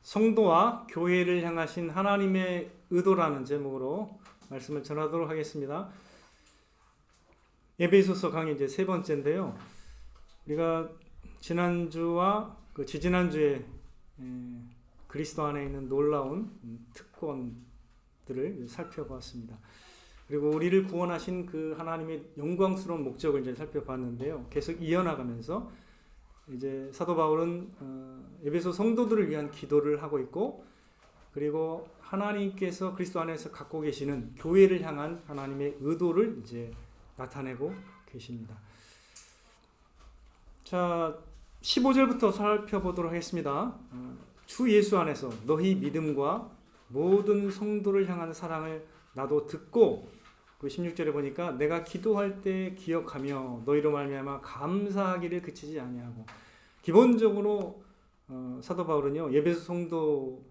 성도와 교회를 향하신 하나님의 의도라는 제목으로 말씀을 전하도록 하겠습니다. 에베소서 강의 이제 세 번째인데요. 우리가 지난주와 지지난주에 그리스도 안에 있는 놀라운 특권들을 살펴보았습니다. 그리고 우리를 구원하신 그 하나님의 영광스러운 목적을 이제 살펴봤는데요. 계속 이어나가면서 이제 사도 바울은 에베소 성도들을 위한 기도를 하고 있고, 그리고 하나님께서 그리스도 안에서 갖고 계시는 교회를 향한 하나님의 의도를 이제 나타내고 계십니다. 자, 15절부터 살펴보도록 하겠습니다. 주 예수 안에서 너희 믿음과 모든 성도를 향한 사랑을 나도 듣고, 그 16절에 보니까 내가 기도할 때 기억하며 너희로 말미암아 감사하기를 그치지 아니하고. 기본적으로 사도 바울은요, 에베소 성도들이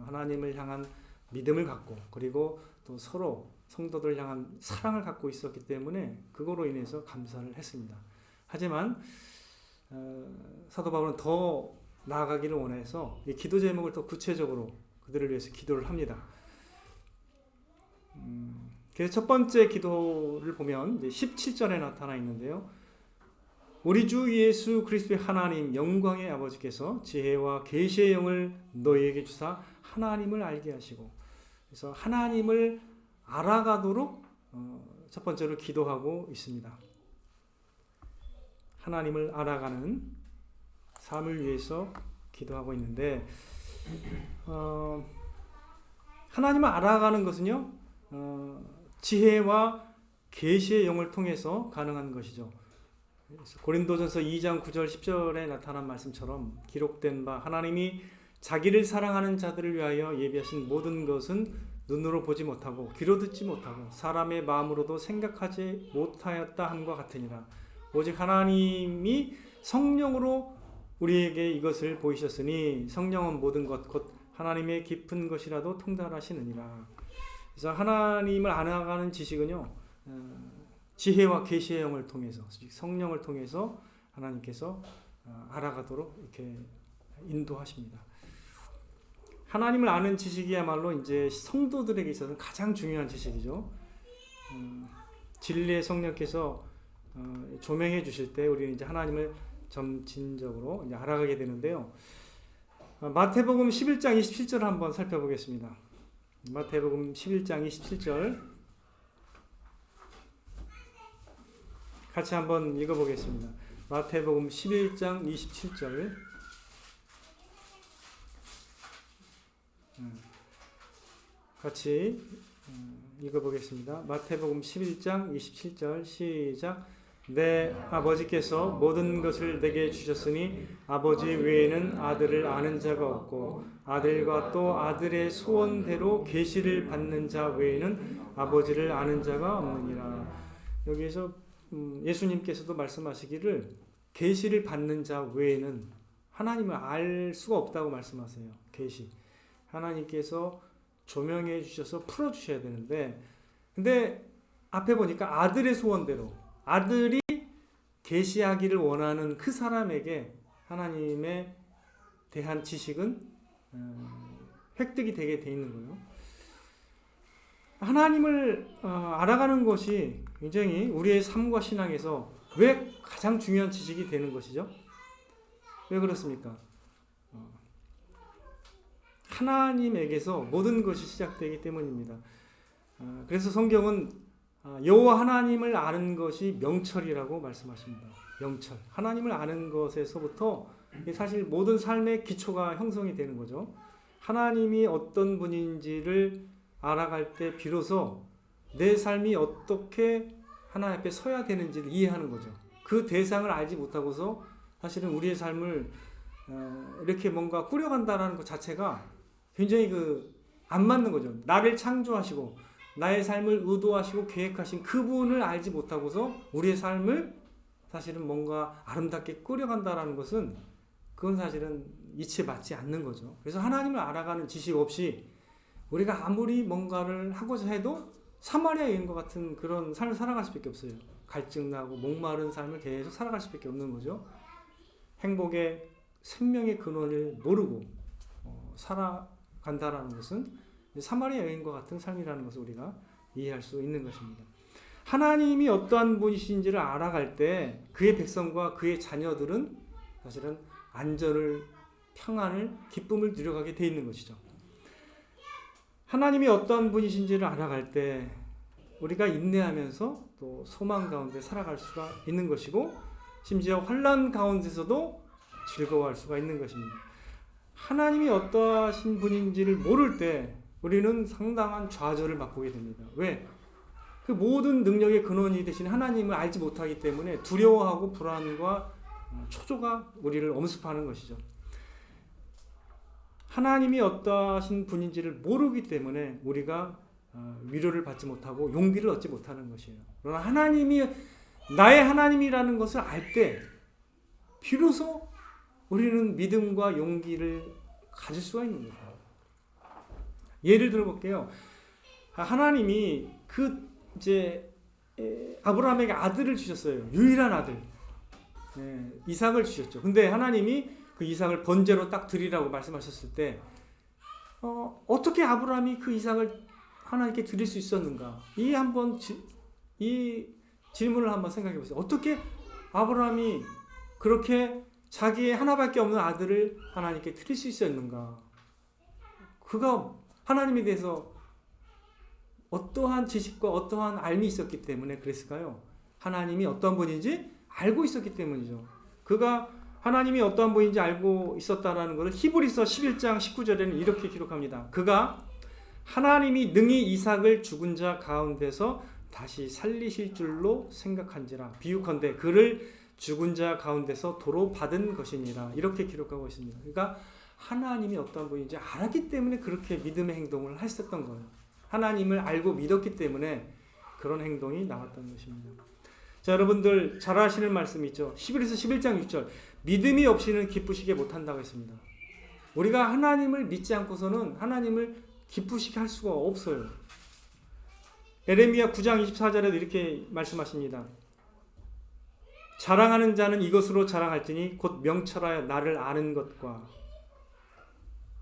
하나님을 향한 믿음을 갖고, 그리고 또 서로 성도들 향한 사랑을 갖고 있었기 때문에 그거로 인해서 감사를 했습니다. 하지만 사도 바울은 더 나아가기를 원해서 이 기도 제목을 더 구체적으로 그들을 위해서 기도를 합니다. 그래서 첫 번째 기도를 보면 17절에 나타나 있는데요. 우리 주 예수 그리스도의 하나님 영광의 아버지께서 지혜와 계시의 영을 너희에게 주사 하나님을 알게 하시고, 그래서 하나님을 알아가도록 첫 번째로 기도하고 있습니다. 하나님을 알아가는 삶을 위해서 기도하고 있는데, 하나님을 알아가는 것은요, 지혜와 계시의 영을 통해서 가능한 것이죠. 고린도전서 2장 9절 10절에 나타난 말씀처럼 기록된 바 하나님이 자기를 사랑하는 자들을 위하여 예비하신 모든 것은 눈으로 보지 못하고 귀로 듣지 못하고 사람의 마음으로도 생각하지 못하였다 함과 같으니라. 오직 하나님이 성령으로 우리에게 이것을 보이셨으니 성령은 모든 것 곧 하나님의 깊은 것이라도 통달하시느니라. 그래서 하나님을 알아가는 지식은요, 지혜와 계시의 영을 통해서, 성령을 통해서 하나님께서 알아가도록 이렇게 인도하십니다. 하나님을 아는 지식이야말로 이제 성도들에게 있어서는 가장 중요한 지식이죠. 진리의 성령께서 조명해 주실 때 우리는 이제 하나님을 점진적으로 이제 알아가게 되는데요. 마태복음 11장 27절을 한번 살펴보겠습니다. 마태복음 11장 27절 같이 한번 읽어보겠습니다. 마태복음 11장 27절 같이 읽어보겠습니다. 마태복음 11장 27절 시작. 내 아버지께서 모든 것을 내게 주셨으니 아버지 외에는 아들을 아는 자가 없고 아들과 또 아들의 소원대로 계시를 받는 자 외에는 아버지를 아는 자가 없느니라. 여기에서 예수님께서도 말씀하시기를 계시를 받는 자 외에는 하나님을 알 수가 없다고 말씀하세요. 계시. 하나님께서 조명해 주셔서 풀어 주셔야 되는데, 근데 앞에 보니까 아들의 소원대로, 아들이 계시하기를 원하는 그 사람에게 하나님에 대한 지식은 획득이 되게 돼 있는 거예요. 하나님을 알아가는 것이 굉장히 우리의 삶과 신앙에서 왜 가장 중요한 지식이 되는 것이죠? 왜 그렇습니까? 하나님에게서 모든 것이 시작되기 때문입니다. 그래서 성경은 여호와 하나님을 아는 것이 명철이라고 말씀하십니다. 명철. 하나님을 아는 것에서부터 사실 모든 삶의 기초가 형성이 되는 거죠. 하나님이 어떤 분인지를 알아갈 때 비로소 내 삶이 어떻게 하나님 앞에 서야 되는지를 이해하는 거죠. 그 대상을 알지 못하고서 사실은 우리의 삶을 이렇게 뭔가 꾸려간다는 것 자체가 굉장히 안 맞는 거죠. 나를 창조하시고 나의 삶을 의도하시고 계획하신 그분을 알지 못하고서 우리의 삶을 사실은 뭔가 아름답게 꾸려간다는 것은 그건 사실은 이치에 맞지 않는 거죠. 그래서 하나님을 알아가는 지식 없이 우리가 아무리 뭔가를 하고자 해도 사마리아 여인과 같은 그런 삶을 살아갈 수밖에 없어요. 갈증나고 목마른 삶을 계속 살아갈 수밖에 없는 거죠. 행복의 생명의 근원을 모르고 살아간다라는 것은 사마리아 여인과 같은 삶이라는 것을 우리가 이해할 수 있는 것입니다. 하나님이 어떠한 분이신지를 알아갈 때 그의 백성과 그의 자녀들은 사실은 안전을, 평안을, 기쁨을 누려가게 돼 있는 것이죠. 하나님이 어떠한 분이신지를 알아갈 때 우리가 인내하면서 또 소망 가운데 살아갈 수가 있는 것이고, 심지어 환난 가운데서도 즐거워할 수가 있는 것입니다. 하나님이 어떠하신 분인지를 모를 때 우리는 상당한 좌절을 맛보게 됩니다. 왜? 그 모든 능력의 근원이 되신 하나님을 알지 못하기 때문에 두려워하고 불안과 초조가 우리를 엄습하는 것이죠. 하나님이 어떠하신 분인지를 모르기 때문에 우리가 위로를 받지 못하고 용기를 얻지 못하는 것이에요. 그러나 하나님이 나의 하나님이라는 것을 알 때 비로소 우리는 믿음과 용기를 가질 수가 있는 거예요. 예를 들어 볼게요. 하나님이 아브라함에게 아들을 주셨어요. 유일한 아들. 이삭을 주셨죠. 근데 하나님이 그 이삭을 번제로 딱 드리라고 말씀하셨을 때 어떻게 아브라함이 그 이삭을 하나님께 드릴 수 있었는가? 이 질문을 한번 생각해 보세요. 어떻게 아브라함이 그렇게 자기의 하나밖에 없는 아들을 하나님께 드릴 수 있었는가? 그가 하나님에 대해서 어떠한 지식과 어떠한 알미 있었기 때문에 그랬을까요? 하나님이 어떤 분인지 알고 있었기 때문이죠. 그가 하나님이 어떠한 분인지 알고 있었다라는 것을 히브리서 11장 19절에는 이렇게 기록합니다. 그가 하나님이 능히 이삭을 죽은 자 가운데서 다시 살리실 줄로 생각한지라 비유컨대 그를 죽은 자 가운데서 도로 받은 것이니라 이렇게 기록하고 있습니다. 그러니까 하나님이 어떠한 분인지 알았기 때문에 그렇게 믿음의 행동을 했었던 거예요. 하나님을 알고 믿었기 때문에 그런 행동이 나왔던 것입니다. 자, 여러분들 잘 아시는 말씀이 있죠. 히브리서 11장 6절 믿음이 없이는 기쁘시게 못한다고 했습니다. 우리가 하나님을 믿지 않고서는 하나님을 기쁘시게 할 수가 없어요. 에레미야 9장 24절에도 이렇게 말씀하십니다. 자랑하는 자는 이것으로 자랑할지니 곧 명철하여 나를 아는 것과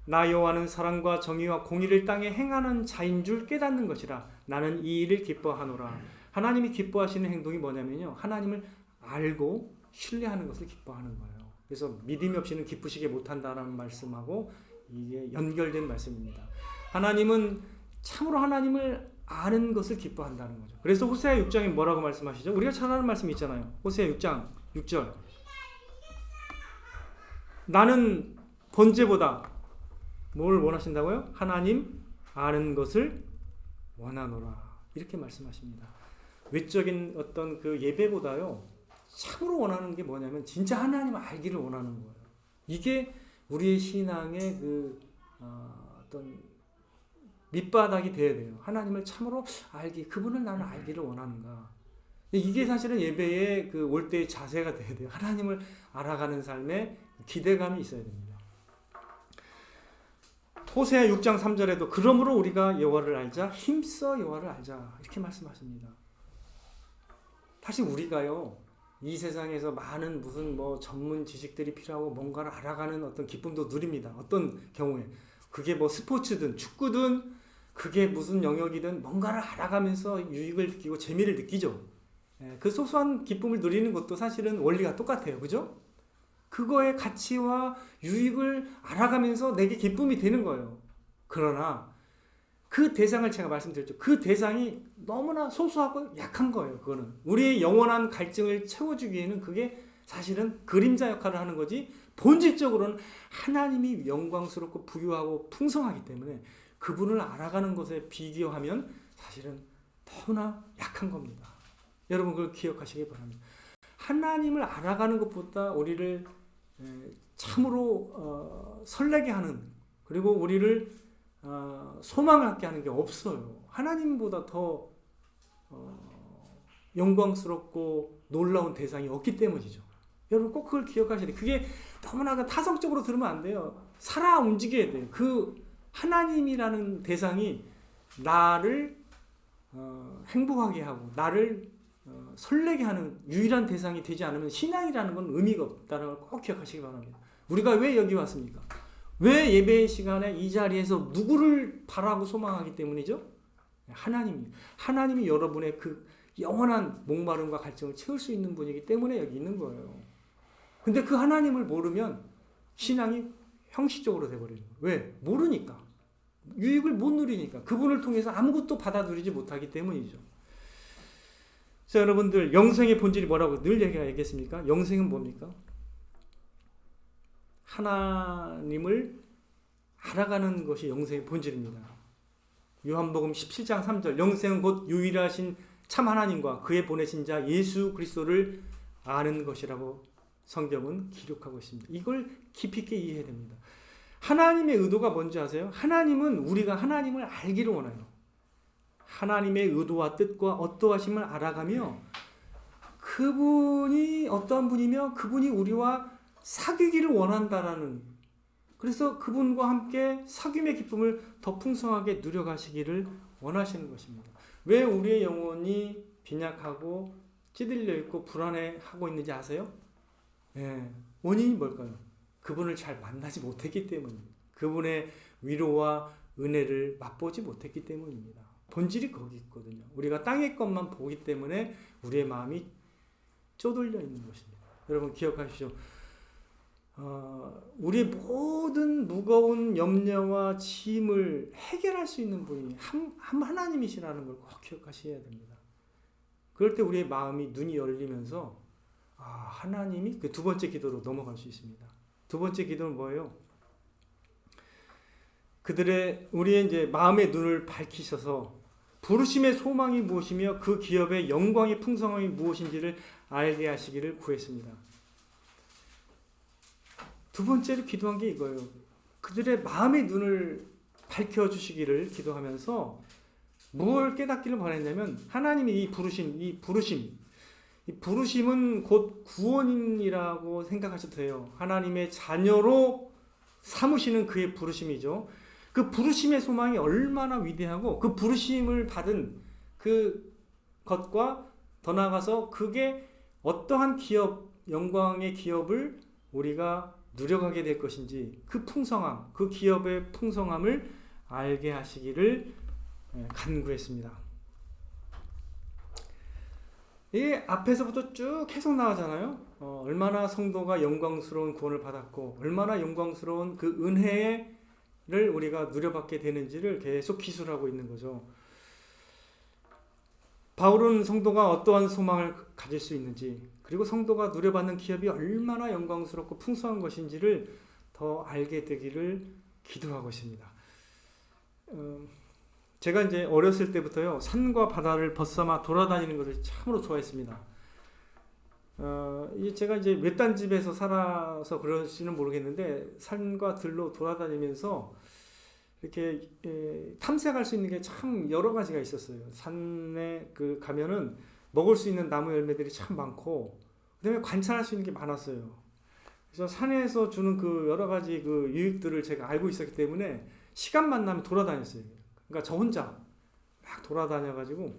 나 여호와는 사랑과 정의와 공의를 땅에 행하는 자인 줄 깨닫는 것이라. 나는 이 일을 기뻐하노라. 하나님이 기뻐하시는 행동이 뭐냐면요, 하나님을 알고 신뢰하는 것을 기뻐하는 거예요. 그래서 믿음이 없이는 기쁘시게 못한다라는 말씀하고 이게 연결된 말씀입니다. 하나님은 참으로 하나님을 아는 것을 기뻐한다는 거죠. 그래서 호세아 6장에 뭐라고 말씀하시죠? 우리가 잘 아는 말씀이 있잖아요. 호세아 6장 6절 나는 번제보다 뭘 원하신다고요? 하나님 아는 것을 원하노라 이렇게 말씀하십니다. 외적인 어떤 그 예배보다요 참으로 원하는 게 뭐냐면 진짜 하나님을 알기를 원하는 거예요. 이게 우리의 신앙의 어떤 밑바닥이 돼야 돼요. 하나님을 참으로 그분을 나는 알기를 원하는가. 이게 사실은 예배의 올 때의 자세가 돼야 돼요. 하나님을 알아가는 삶에 기대감이 있어야 됩니다. 호세아 6장 3절에도 그러므로 우리가 여호와를 알자 힘써 여호와를 알자 이렇게 말씀하십니다. 사실 우리가요 이 세상에서 많은 무슨 전문 지식들이 필요하고 뭔가를 알아가는 어떤 기쁨도 누립니다. 어떤 경우에 그게 스포츠든 축구든 그게 무슨 영역이든 뭔가를 알아가면서 유익을 느끼고 재미를 느끼죠. 그 소소한 기쁨을 누리는 것도 사실은 원리가 똑같아요. 그죠? 그거의 가치와 유익을 알아가면서 내게 기쁨이 되는 거예요. 그러나 그 대상을 제가 말씀드렸죠. 그 대상이 너무나 소소하고 약한 거예요. 그거는 우리의 영원한 갈증을 채워주기에는 그게 사실은 그림자 역할을 하는 거지 본질적으로는 하나님이 영광스럽고 부유하고 풍성하기 때문에 그분을 알아가는 것에 비교하면 사실은 너무나 약한 겁니다. 여러분 그걸 기억하시기 바랍니다. 하나님을 알아가는 것보다 우리를 참으로 설레게 하는 그리고 우리를 소망을 갖게 하는 게 없어요. 하나님보다 더 영광스럽고 놀라운 대상이 없기 때문이죠. 여러분 꼭 그걸 기억하셔야 돼요. 그게 너무나 타성적으로 들으면 안 돼요. 살아 움직여야 돼요. 그 하나님이라는 대상이 나를 행복하게 하고 나를 설레게 하는 유일한 대상이 되지 않으면 신앙이라는 건 의미가 없다는 걸 꼭 기억하시기 바랍니다. 우리가 왜 여기 왔습니까? 왜 예배의 시간에 이 자리에서 누구를 바라고 소망하기 때문이죠? 하나님이 여러분의 그 영원한 목마름과 갈증을 채울 수 있는 분이기 때문에 여기 있는 거예요. 근데 그 하나님을 모르면 신앙이 형식적으로 돼버리는 거예요. 왜? 모르니까. 유익을 못 누리니까. 그분을 통해서 아무것도 받아 누리지 못하기 때문이죠. 자, 여러분들, 영생의 본질이 뭐라고 늘 얘기했습니까? 영생은 뭡니까? 하나님을 알아가는 것이 영생의 본질입니다. 요한복음 17장 3절, 영생은 곧 유일하신 참 하나님과 그의 보내신 자 예수 그리스도를 아는 것이라고 성경은 기록하고 있습니다. 이걸 깊이 있게 이해해야 됩니다. 하나님의 의도가 뭔지 아세요? 하나님은 우리가 하나님을 알기를 원해요. 하나님의 의도와 뜻과 어떠하심을 알아가며 그분이 어떠한 분이며 그분이 우리와 사귀기를 원한다라는, 그래서 그분과 함께 사귐의 기쁨을 더 풍성하게 누려가시기를 원하시는 것입니다. 왜 우리의 영혼이 빈약하고 찌들려 있고 불안해하고 있는지 아세요? 네, 원인이 뭘까요? 그분을 잘 만나지 못했기 때문입니다. 그분의 위로와 은혜를 맛보지 못했기 때문입니다. 본질이 거기 있거든요. 우리가 땅의 것만 보기 때문에 우리의 마음이 쪼들려 있는 것입니다. 여러분 기억하십시오. 우리의 모든 무거운 염려와 짐을 해결할 수 있는 분이 하나님이시라는 걸 꼭 기억하셔야 됩니다. 그럴 때 우리의 마음이 눈이 열리면서 하나님이 그 두 번째 기도로 넘어갈 수 있습니다. 두 번째 기도는 뭐예요? 우리의 이제 마음의 눈을 밝히셔서 부르심의 소망이 무엇이며 그 기업의 영광의 풍성함이 무엇인지를 알게 하시기를 구했습니다. 두 번째로 기도한 게 이거예요. 그들의 마음의 눈을 밝혀주시기를 기도하면서 뭘 깨닫기를 바랬냐면 하나님이 이 부르심은 곧 구원이라고 생각하셔도 돼요. 하나님의 자녀로 삼으시는 그의 부르심이죠. 그 부르심의 소망이 얼마나 위대하고 그 부르심을 받은 그 것과 더 나아가서 그게 어떠한 기업, 영광의 기업을 우리가 누려가게 될 것인지 그 풍성함, 그 기업의 풍성함을 알게 하시기를 간구했습니다. 이게 앞에서부터 쭉 계속 나오잖아요. 얼마나 성도가 영광스러운 구원을 받았고 얼마나 영광스러운 그 은혜를 우리가 누려받게 되는지를 계속 기술하고 있는 거죠. 바울은 성도가 어떠한 소망을 가질 수 있는지, 그리고 성도가 누려받는 기업이 얼마나 영광스럽고 풍성한 것인지를 더 알게 되기를 기도하고 있습니다. 제가 이제 어렸을 때부터요, 산과 바다를 벗삼아 돌아다니는 것을 참으로 좋아했습니다. 제가 이제 외딴 집에서 살아서 그럴지는 모르겠는데, 산과 들로 돌아다니면서 이렇게 탐색할 수 있는 게 참 여러 가지가 있었어요. 산에 가면은 먹을 수 있는 나무 열매들이 참 많고, 그다음에 관찰할 수 있는 게 많았어요. 그래서 산에서 주는 그 여러 가지 그 유익들을 제가 알고 있었기 때문에 시간만 나면 돌아다녔어요. 그러니까 저 혼자 막 돌아다녀가지고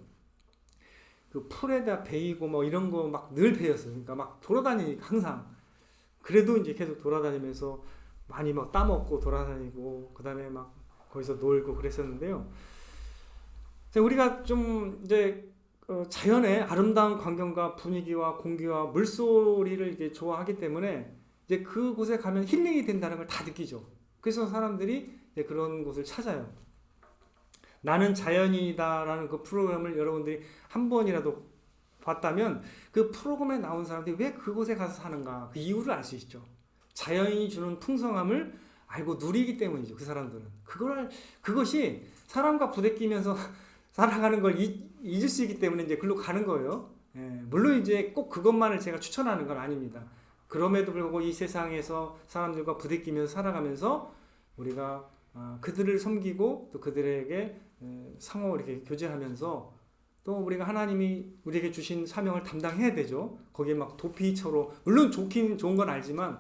그 풀에다 베이고 뭐 이런 거 막 늘 베였어요. 그러니까 막 돌아다니니까 항상. 그래도 이제 계속 돌아다니면서 많이 막 따먹고 돌아다니고 그다음에 막 거기서 놀고 그랬었는데요. 우리가 좀 이제 자연의 아름다운 광경과 분위기와 공기와 물소리를 이렇게 좋아하기 때문에 이제 그곳에 가면 힐링이 된다는 걸 다 느끼죠. 그래서 사람들이 이제 그런 곳을 찾아요. 나는 자연이다라는 그 프로그램을 여러분들이 한 번이라도 봤다면 그 프로그램에 나온 사람들이 왜 그곳에 가서 사는가, 그 이유를 알 수 있죠. 자연이 주는 풍성함을 알고 누리기 때문이죠. 그 사람들은 그것이 사람과 부대끼면서 살아가는 걸 잊을 수 있기 때문에 이제 글로 가는 거예요. 물론 이제 꼭 그것만을 제가 추천하는 건 아닙니다. 그럼에도 불구하고 이 세상에서 사람들과 부대끼면서 살아가면서 우리가 그들을 섬기고 또 그들에게 상호 이렇게 교제하면서 또 우리가 하나님이 우리에게 주신 사명을 담당해야 되죠. 거기에 막 도피처로, 물론 좋긴 좋은 건 알지만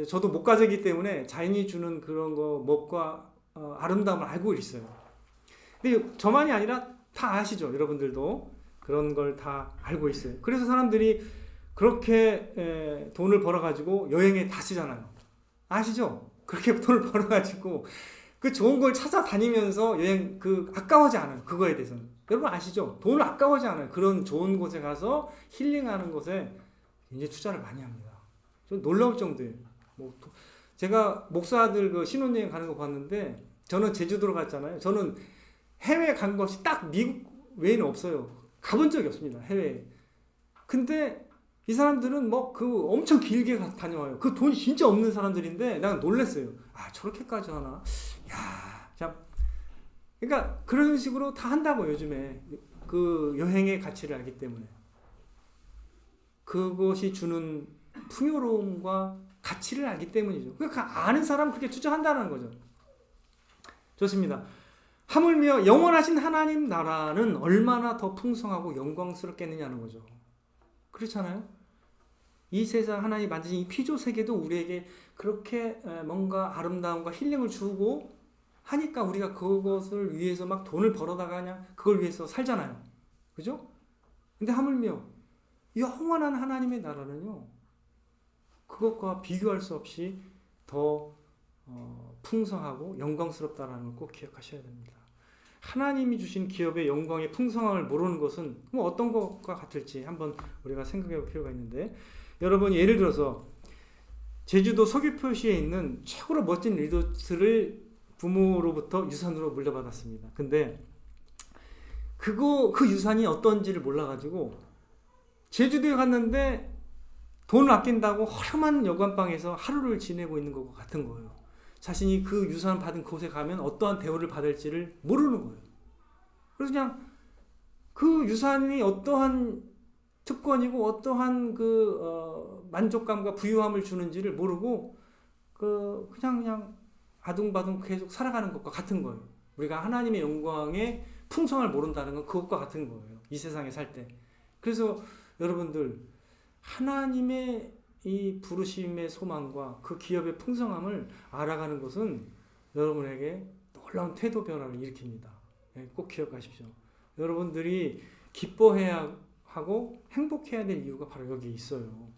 저도 목가제이기 때문에 자연이 주는 그런 거 멋과 아름다움을 알고 있어요. 근데 저만이 아니라 다 아시죠? 여러분들도 그런 걸 다 알고 있어요. 그래서 사람들이 그렇게 돈을 벌어가지고 여행에 다 쓰잖아요. 아시죠? 그렇게 돈을 벌어가지고 그 좋은 걸 찾아다니면서 여행 아까워하지 않아요. 그거에 대해서는. 여러분 아시죠? 돈을 아까워하지 않아요. 그런 좋은 곳에 가서 힐링하는 곳에 굉장히 투자를 많이 합니다. 좀 놀라울 정도예요. 제가 목사들 신혼여행 가는 거 봤는데 저는 제주도로 갔잖아요. 저는 해외 간 것이 딱 미국 외에는 없어요. 가본 적이 없습니다. 해외에. 근데 이 사람들은 엄청 길게 다녀와요. 그 돈이 진짜 없는 사람들인데 난 놀랐어요. 아, 저렇게까지 하나? 야, 참. 그러니까 그런 식으로 다 한다고 요즘에 그 여행의 가치를 알기 때문에 그것이 주는 풍요로움과 가치를 알기 때문이죠. 그러니까 아는 사람은 그렇게 투자한다는 거죠. 좋습니다. 하물며 영원하신 하나님 나라는 얼마나 더 풍성하고 영광스럽겠느냐는 거죠. 그렇잖아요? 이 세상 하나님 만드신 이 피조 세계도 우리에게 그렇게 뭔가 아름다움과 힐링을 주고 하니까 우리가 그것을 위해서 막 돈을 벌어다가 그냥 그걸 위해서 살잖아요. 그죠? 근데 하물며 영원한 하나님의 나라는요, 그것과 비교할 수 없이 더 풍성하고 영광스럽다는 걸 꼭 기억하셔야 됩니다. 하나님이 주신 기업의 영광의 풍성함을 모르는 것은 어떤 것과 같을지 한번 우리가 생각해 볼 필요가 있는데, 여러분 예를 들어서 제주도 서귀포시에 있는 최고로 멋진 리조트를 부모로부터 유산으로 물려받았습니다. 근데 그 유산이 어떤지를 몰라가지고 제주도에 갔는데 돈을 아낀다고 허름한 여관방에서 하루를 지내고 있는 것과 같은 거예요. 자신이 그 유산 받은 곳에 가면 어떠한 대우를 받을지를 모르는 거예요. 그래서 그냥 그 유산이 어떠한 특권이고 어떠한 만족감과 부유함을 주는지를 모르고 그냥 아둥바둥 계속 살아가는 것과 같은 거예요. 우리가 하나님의 영광의 풍성을 모른다는 건 그것과 같은 거예요. 이 세상에 살 때. 그래서 여러분들 하나님의 이 부르심의 소망과 그 기업의 풍성함을 알아가는 것은 여러분에게 놀라운 태도 변화를 일으킵니다. 꼭 기억하십시오. 여러분들이 기뻐해야 하고 행복해야 될 이유가 바로 여기 있어요.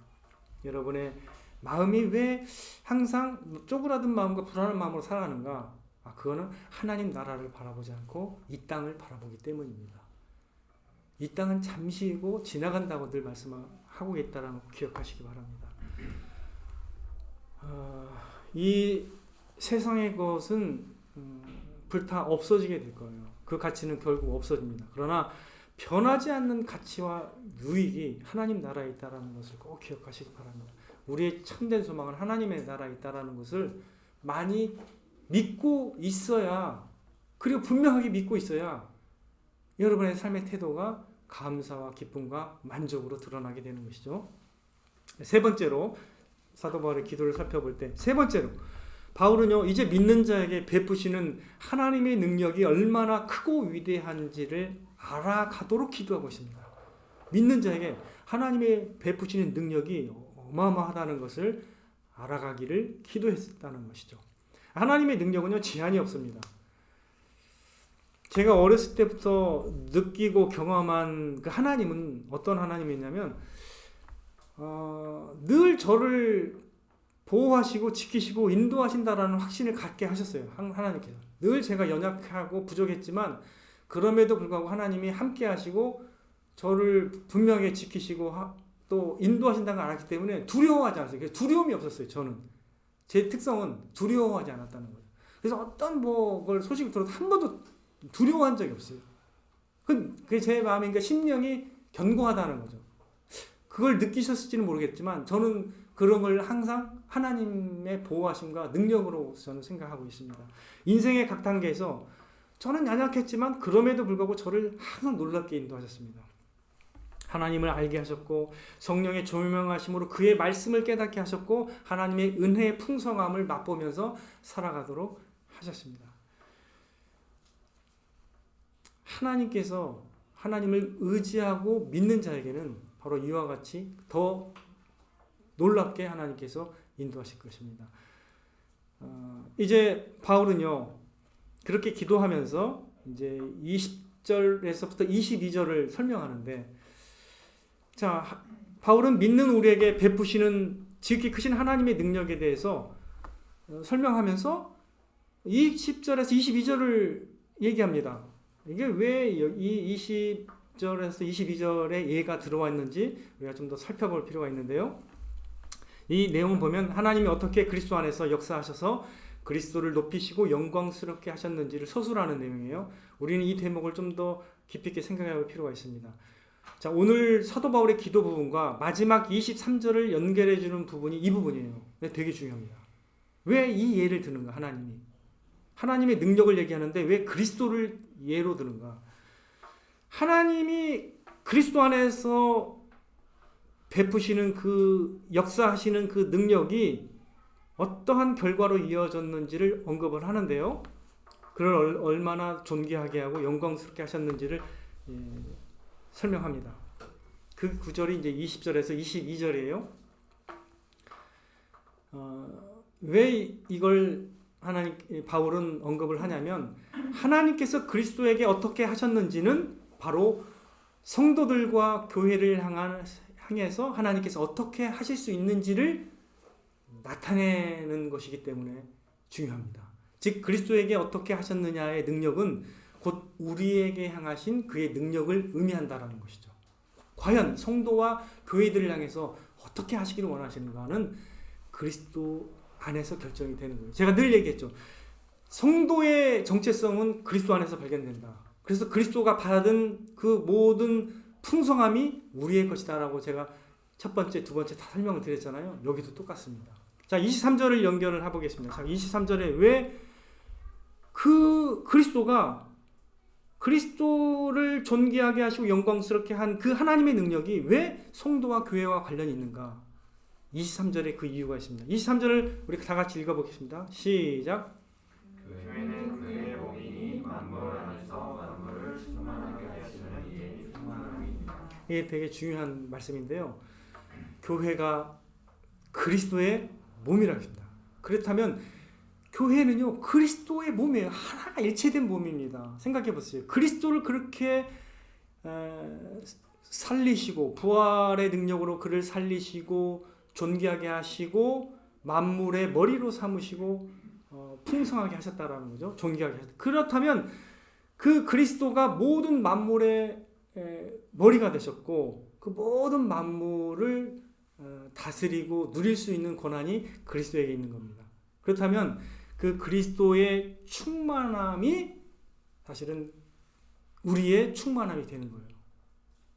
여러분의 마음이 왜 항상 쪼그라든 마음과 불안한 마음으로 살아가는가? 그거는 하나님 나라를 바라보지 않고 이 땅을 바라보기 때문입니다. 이 땅은 잠시이고 지나간다고 늘 말씀하고 있다는 거 기억하시기 바랍니다. 이 세상의 것은 불타 없어지게 될 거예요. 그 가치는 결국 없어집니다. 그러나 변하지 않는 가치와 유익이 하나님 나라에 있다는 것을 꼭 기억하시기 바랍니다. 우리의 참된 소망은 하나님의 나라에 있다는 것을 많이 믿고 있어야, 그리고 분명하게 믿고 있어야 여러분의 삶의 태도가 감사와 기쁨과 만족으로 드러나게 되는 것이죠. 세 번째로 사도 바울의 기도를 살펴볼 때, 세 번째로 바울은요, 이제 믿는 자에게 베푸시는 하나님의 능력이 얼마나 크고 위대한지를 알아가도록 기도하고 있습니다. 믿는 자에게 하나님의 베푸시는 능력이 어마어마하다는 것을 알아가기를 기도했다는 것이죠. 하나님의 능력은요, 제한이 없습니다. 제가 어렸을 때부터 느끼고 경험한 그 하나님은 어떤 하나님이냐면 늘 저를 보호하시고 지키시고 인도하신다라는 확신을 갖게 하셨어요. 하나님께서. 늘 제가 연약하고 부족했지만 그럼에도 불구하고 하나님이 함께 하시고 저를 분명히 지키시고 또 인도하신다는 걸 알았기 때문에 두려워하지 않았어요. 두려움이 없었어요. 저는. 제 특성은 두려워하지 않았다는 거예요. 그래서 어떤 걸 소식을 들어도 한 번도 두려워한 적이 없어요. 그게 제 마음인가 심령이 견고하다는 거죠. 그걸 느끼셨을지는 모르겠지만 저는 그런 걸 항상 하나님의 보호하심과 능력으로 저는 생각하고 있습니다. 인생의 각 단계에서 저는 연약했지만 그럼에도 불구하고 저를 항상 놀랍게 인도하셨습니다. 하나님을 알게 하셨고 성령의 조명하심으로 그의 말씀을 깨닫게 하셨고 하나님의 은혜의 풍성함을 맛보면서 살아가도록 하셨습니다. 하나님께서 하나님을 의지하고 믿는 자에게는 바로 이와 같이 더 놀랍게 하나님께서 인도하실 것입니다. 이제 바울은요, 그렇게 기도하면서 이제 20절에서부터 22절을 설명하는데, 자, 바울은 믿는 우리에게 베푸시는 지극히 크신 하나님의 능력에 대해서 설명하면서 이 10절에서 22절을 얘기합니다. 이게 왜 이 20절에서 22절에 예가 들어와 있는지 우리가 좀 더 살펴볼 필요가 있는데요. 이 내용을 보면 하나님이 어떻게 그리스도 안에서 역사하셔서 그리스도를 높이시고 영광스럽게 하셨는지를 서술하는 내용이에요. 우리는 이 대목을 좀 더 깊이 있게 생각해 볼 필요가 있습니다. 자, 오늘 사도 바울의 기도 부분과 마지막 23절을 연결해 주는 부분이 이 부분이에요. 되게 중요합니다. 왜 이 예를 드는가? 하나님의 능력을 얘기하는데 왜 그리스도를 예로 드는가? 하나님이 그리스도 안에서 베푸시는 그 역사하시는 그 능력이 어떠한 결과로 이어졌는지를 언급을 하는데요. 그를 얼마나 존귀하게 하고 영광스럽게 하셨는지를 설명합니다. 그 구절이 이제 20절에서 22절이에요. 왜 이걸 바울은 언급을 하냐면 하나님께서 그리스도에게 어떻게 하셨는지는 바로 성도들과 교회를 향해서 하나님께서 어떻게 하실 수 있는지를 나타내는 것이기 때문에 중요합니다. 즉 그리스도에게 어떻게 하셨느냐의 능력은 곧 우리에게 향하신 그의 능력을 의미한다라는 것이죠. 과연 성도와 교회들을 향해서 어떻게 하시기를 원하시는가는 그리스도 안에서 결정이 되는 거예요. 제가 늘 얘기했죠. 성도의 정체성은 그리스도 안에서 발견된다. 그래서 그리스도가 받은 그 모든 풍성함이 우리의 것이다라고 제가 첫 번째, 두 번째 다 설명을 드렸잖아요. 여기도 똑같습니다. 자, 23절을 연결을 해보겠습니다. 자, 23절에 왜 그 그리스도를 존귀하게 하시고 영광스럽게 한 그 하나님의 능력이 왜 성도와 교회와 관련이 있는가? 23절에 그 이유가 있습니다. 23절을 우리 다 같이 읽어보겠습니다. 시작. 교회는 그의 몸이니 만물 안에서 만물을 충만하게 하시는 이의 충만함입니다. 이게 되게 중요한 말씀인데요. 교회가 그리스도의 몸이라고 했습니다. 그렇다면 교회는요 그리스도의 몸이에요. 하나가 일체된 몸입니다. 생각해 보세요. 그리스도를 그렇게 살리시고 부활의 능력으로 그를 살리시고 존귀하게 하시고 만물의 머리로 삼으시고 풍성하게 하셨다라는 거죠. 존귀하게 하셨다. 그렇다면 그 그리스도가 모든 만물의 머리가 되셨고 그 모든 만물을 다스리고 누릴 수 있는 권한이 그리스도에게 있는 겁니다. 그렇다면 그 그리스도의 충만함이 사실은 우리의 충만함이 되는 거예요.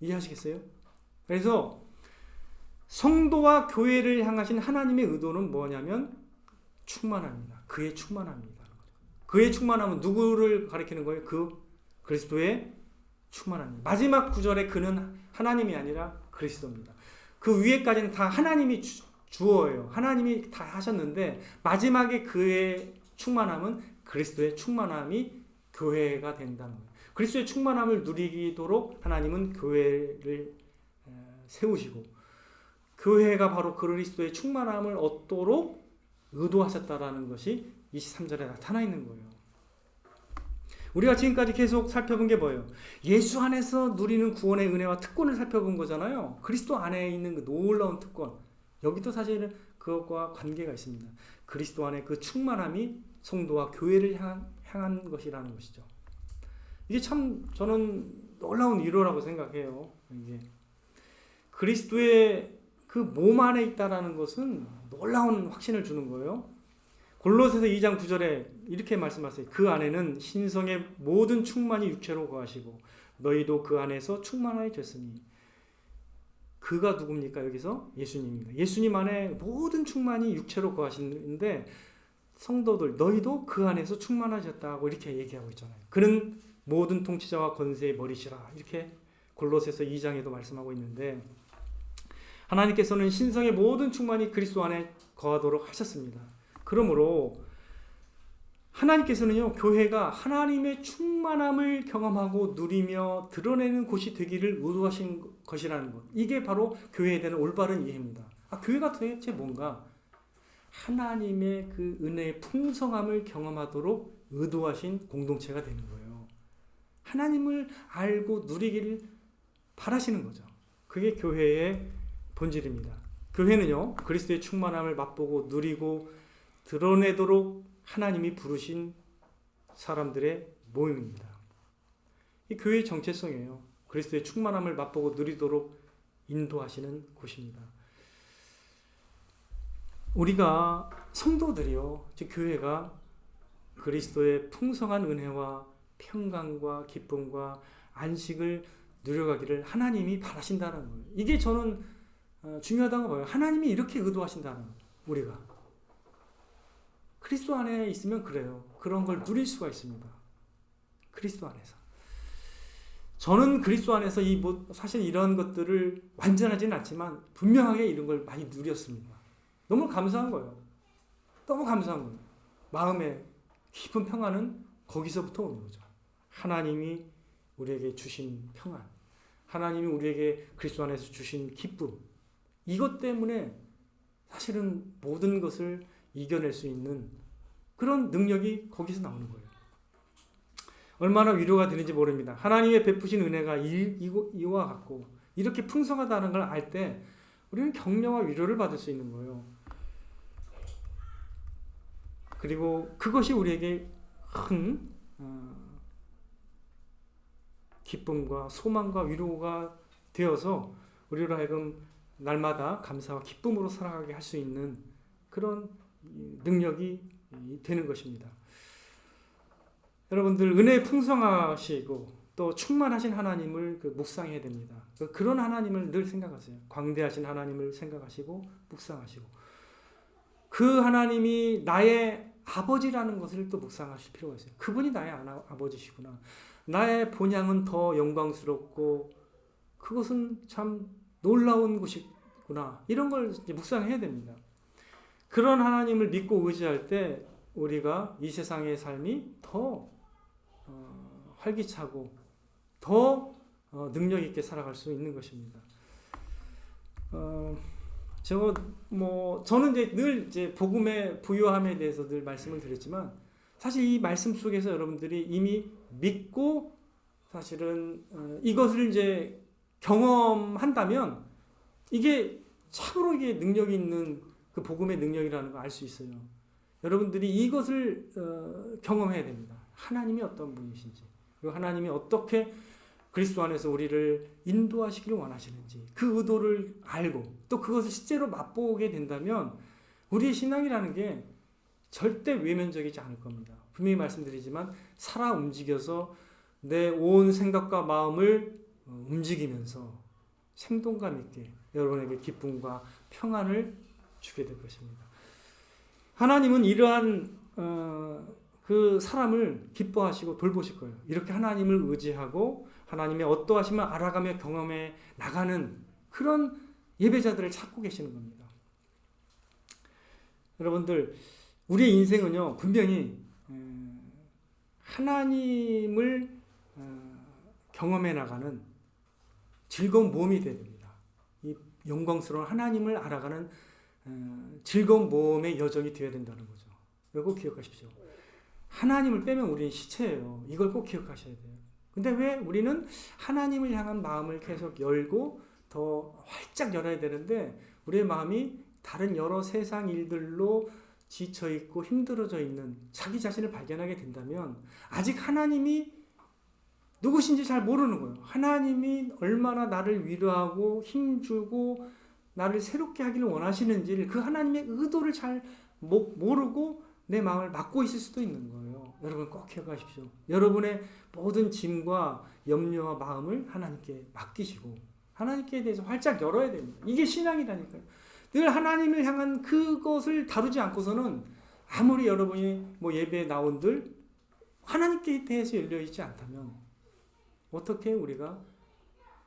이해하시겠어요? 그래서 성도와 교회를 향하신 하나님의 의도는 뭐냐면 충만함입니다. 그의 충만함입니다. 그의 충만함은 누구를 가리키는 거예요? 그 그리스도의 충만함입니다. 마지막 구절에 그는 하나님이 아니라 그리스도입니다. 그 위에까지는 다 하나님이 주어예요. 하나님이 다 하셨는데 마지막에 그의 충만함은 그리스도의 충만함이 교회가 된다는 거예요. 그리스도의 충만함을 누리도록 하나님은 교회를 세우시고 교회가 바로 그리스도의 충만함을 얻도록 의도하셨다라는 것이 23절에 나타나 있는 거예요. 우리가 지금까지 계속 살펴본 게 뭐예요? 예수 안에서 누리는 구원의 은혜와 특권을 살펴본 거잖아요. 그리스도 안에 있는 그 놀라운 특권. 여기도 사실은 그것과 관계가 있습니다. 그리스도 안에 그 충만함이 성도와 교회를 향한 것이라는 것이죠. 이게 참 저는 놀라운 위로라고 생각해요. 이게 그리스도의 그 몸 안에 있다라는 것은 놀라운 확신을 주는 거예요. 골로새서 2장 9절에 이렇게 말씀하세요. 그 안에는 신성의 모든 충만이 육체로 거하시고 너희도 그 안에서 충만하여졌으니. 그가 누굽니까? 여기서 예수님입니다. 예수님 안에 모든 충만이 육체로 거하시는데 성도들 너희도 그 안에서 충만하셨다고 이렇게 얘기하고 있잖아요. 그는 모든 통치자와 권세의 머리시라 이렇게 골로새서 2장에도 말씀하고 있는데 하나님께서는 신성의 모든 충만이 그리스도 안에 거하도록 하셨습니다. 그러므로 하나님께서는요 교회가 하나님의 충만함을 경험하고 누리며 드러내는 곳이 되기를 의도하신 것이라는 것. 이게 바로 교회에 대한 올바른 이해입니다. 교회가 도대체 뭔가? 하나님의 그 은혜의 풍성함을 경험하도록 의도하신 공동체가 되는 거예요. 하나님을 알고 누리기를 바라시는 거죠. 그게 교회의 본질입니다. 교회는요 그리스도의 충만함을 맛보고 누리고 드러내도록 하나님이 부르신 사람들의 모임입니다. 이 교회의 정체성이에요. 그리스도의 충만함을 맛보고 누리도록 인도하시는 곳입니다. 우리가 성도들이요, 즉 교회가 그리스도의 풍성한 은혜와 평강과 기쁨과 안식을 누려가기를 하나님이 바라신다는 거예요. 이게 저는 중요하다고 봐요. 하나님이 이렇게 의도하신다는 거예요. 우리가 그리스도 안에 있으면 그래요. 그런 걸 누릴 수가 있습니다. 그리스도 안에서. 저는 그리스도 안에서 사실 이런 것들을 완전하지는 않지만 분명하게 이런 걸 많이 누렸습니다. 너무 감사한 거예요. 너무 감사한 거예요. 마음의 깊은 평안은 거기서부터 오는 거죠. 하나님이 우리에게 주신 평안, 하나님이 우리에게 그리스도 안에서 주신 기쁨, 이것 때문에 사실은 모든 것을 이겨낼 수 있는 그런 능력이 거기서 나오는 거예요. 얼마나 위로가 되는지 모릅니다. 하나님의 베푸신 은혜가 이와 같고 이렇게 풍성하다는 걸 알 때 우리는 격려와 위로를 받을 수 있는 거예요. 그리고 그것이 우리에게 큰 기쁨과 소망과 위로가 되어서 우리로 하여금 날마다 감사와 기쁨으로 살아가게 할 수 있는 그런 능력이 되는 것입니다. 여러분들 은혜 풍성하시고 또 충만하신 하나님을 묵상해야 됩니다. 그런 하나님을 늘 생각하세요. 광대하신 하나님을 생각하시고 묵상하시고 그 하나님이 나의 아버지라는 것을 또 묵상하실 필요가 있어요. 그분이 나의 아버지시구나. 나의 본향은 더 영광스럽고 그것은 참 놀라운 곳이구나. 이런 걸 이제 묵상해야 됩니다. 그런 하나님을 믿고 의지할 때 우리가 이 세상의 삶이 더 활기차고 더 능력 있게 살아갈 수 있는 것입니다. 저는 늘 복음의 부요함에 대해서 늘 말씀을 드렸지만 사실 이 말씀 속에서 여러분들이 이미 믿고 사실은 이것을 이제 경험한다면 이게 참으로 이게 능력이 있는 그 복음의 능력이라는 걸 알 수 있어요. 여러분들이 이것을 경험해야 됩니다. 하나님이 어떤 분이신지, 그리고 하나님이 어떻게 그리스도 안에서 우리를 인도하시기를 원하시는지 그 의도를 알고 또 그것을 실제로 맛보게 된다면 우리의 신앙이라는 게 절대 외면적이지 않을 겁니다. 분명히 말씀드리지만 살아 움직여서 내 온 생각과 마음을 움직이면서 생동감 있게 여러분에게 기쁨과 평안을 주게 될 것입니다. 하나님은 이러한 그 사람을 기뻐하시고 돌보실 거예요. 이렇게 하나님을 의지하고 하나님의 어떠하심을 알아가며 경험해 나가는 그런 예배자들을 찾고 계시는 겁니다. 여러분들 우리의 인생은요 분명히 하나님을 경험해 나가는 즐거운 모험이 되어야 됩니다. 이 영광스러운 하나님을 알아가는 즐거운 모험의 여정이 되어야 된다는 거죠. 이거 꼭 기억하십시오. 하나님을 빼면 우리는 시체예요. 이걸 꼭 기억하셔야 돼요. 근데 왜 우리는 하나님을 향한 마음을 계속 열고 더 활짝 열어야 되는데 우리의 마음이 다른 여러 세상 일들로 지쳐있고 힘들어져 있는 자기 자신을 발견하게 된다면 아직 하나님이 누구신지 잘 모르는 거예요. 하나님이 얼마나 나를 위로하고 힘주고 나를 새롭게 하기를 원하시는지를 그 하나님의 의도를 잘 모르고 내 마음을 막고 있을 수도 있는 거예요. 여러분 꼭 기억하십시오. 여러분의 모든 짐과 염려와 마음을 하나님께 맡기시고 하나님께 대해서 활짝 열어야 됩니다. 이게 신앙이라니까요. 늘 하나님을 향한 그것을 다루지 않고서는 아무리 여러분이 예배에 나온들 하나님께 대해서 열려있지 않다면 어떻게 우리가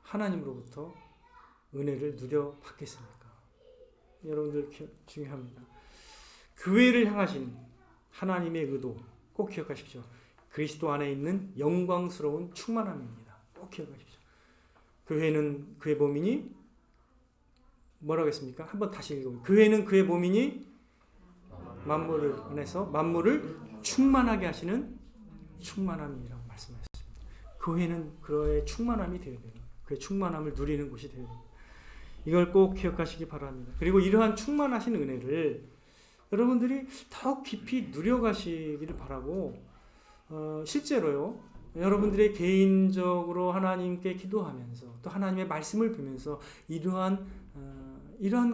하나님으로부터 은혜를 누려받겠습니까? 여러분들 중요합니다. 교회를 향하신 하나님의 의도 꼭 기억하십시오. 그리스도 안에 있는 영광스러운 충만함입니다. 꼭 기억하십시오. 교회는 그의 몸이니 뭐라고 했습니까? 한번 다시 읽어보세요. 교회는 그의 몸이니 만물을 안에서 만물을 충만하게 하시는 충만함이라고 말씀하셨습니다. 교회는 그의 충만함이 되어야 돼요. 그의 충만함을 누리는 곳이 되어야 됩니다. 이걸 꼭 기억하시기 바랍니다. 그리고 이러한 충만하신 은혜를 여러분들이 더욱 깊이 누려가시기를 바라고 실제로요. 여러분들의 개인적으로 하나님께 기도하면서 또 하나님의 말씀을 보면서 이러한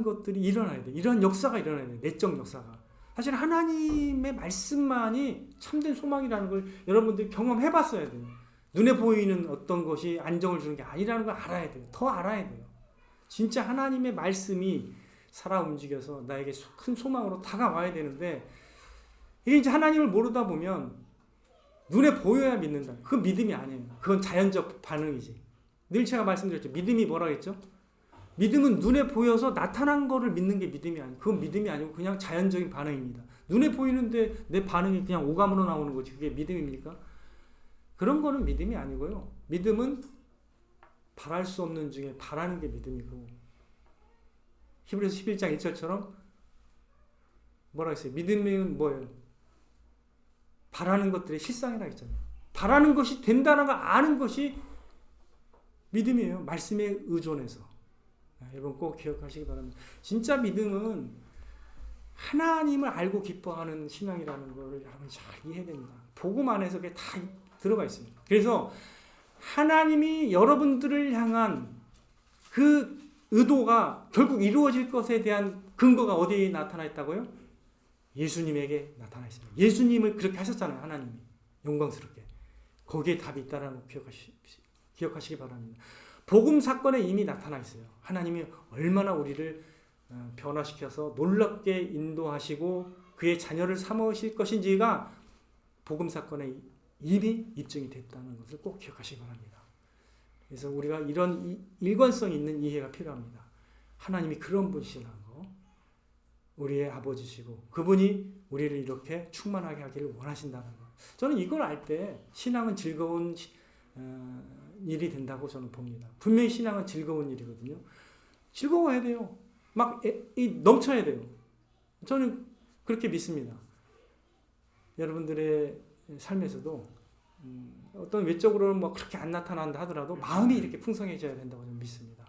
것들이 일어나야 돼요. 이러한 역사가 일어나야 돼요. 내적 역사가. 사실 하나님의 말씀만이 참된 소망이라는 걸 여러분들이 경험해 봤어야 돼요. 눈에 보이는 어떤 것이 안정을 주는 게 아니라는 걸 알아야 돼요. 더 알아야 돼요. 진짜 하나님의 말씀이 살아 움직여서 나에게 큰 소망으로 다가와야 되는데 이게 이제 하나님을 모르다 보면 눈에 보여야 믿는다. 그건 믿음이 아니에요. 그건 자연적 반응이지. 늘 제가 말씀드렸죠. 믿음이 뭐라 했죠? 믿음은 눈에 보여서 나타난 거를 믿는 게 믿음이 아니에요. 그건 믿음이 아니고 그냥 자연적인 반응입니다. 눈에 보이는데 내 반응이 그냥 오감으로 나오는 거지. 그게 믿음입니까? 그런 거는 믿음이 아니고요. 믿음은 바랄 수 없는 중에 바라는 게 믿음이고 히브리서 11장 1절처럼 뭐라 했어요? 믿음은 뭐예요? 바라는 것들의 실상이라 했잖아요. 바라는 것이 된다는 걸 아는 것이 믿음이에요. 말씀에 의존해서. 여러분 꼭 기억하시기 바랍니다. 진짜 믿음은 하나님을 알고 기뻐하는 신앙이라는 걸 여러분 잘 이해해야 됩니다. 복음 안에서 그게 다 들어가 있습니다. 그래서 하나님이 여러분들을 향한 그 의도가 결국 이루어질 것에 대한 근거가 어디에 나타나 있다고요? 예수님에게 나타나 있습니다. 예수님을 그렇게 하셨잖아요. 하나님이 영광스럽게. 거기에 답이 있다는 걸 기억하시기 바랍니다. 복음 사건에 이미 나타나 있어요. 하나님이 얼마나 우리를 변화시켜서 놀랍게 인도하시고 그의 자녀를 삼으실 것인지가 복음 사건에 이미 입증이 됐다는 것을 꼭 기억하시기 바랍니다. 그래서 우리가 이런 일관성 있는 이해가 필요합니다. 하나님이 그런 분이시라는 거, 우리의 아버지시고 그분이 우리를 이렇게 충만하게 하기를 원하신다는 거. 저는 이걸 알 때 신앙은 즐거운 일이 된다고 저는 봅니다. 분명히 신앙은 즐거운 일이거든요. 즐거워야 돼요. 막 넘쳐야 돼요. 저는 그렇게 믿습니다. 여러분들의 삶에서도 어떤 외적으로는 뭐 그렇게 안 나타난다 하더라도 마음이 이렇게 풍성해져야 된다고 저는 믿습니다.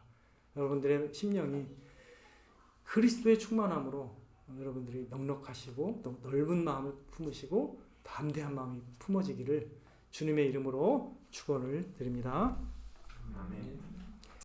여러분들의 심령이 그리스도의 충만함으로 여러분들이 넉넉하시고 또 넓은 마음을 품으시고 담대한 마음이 품어지기를 주님의 이름으로 축원을 드립니다. 아멘.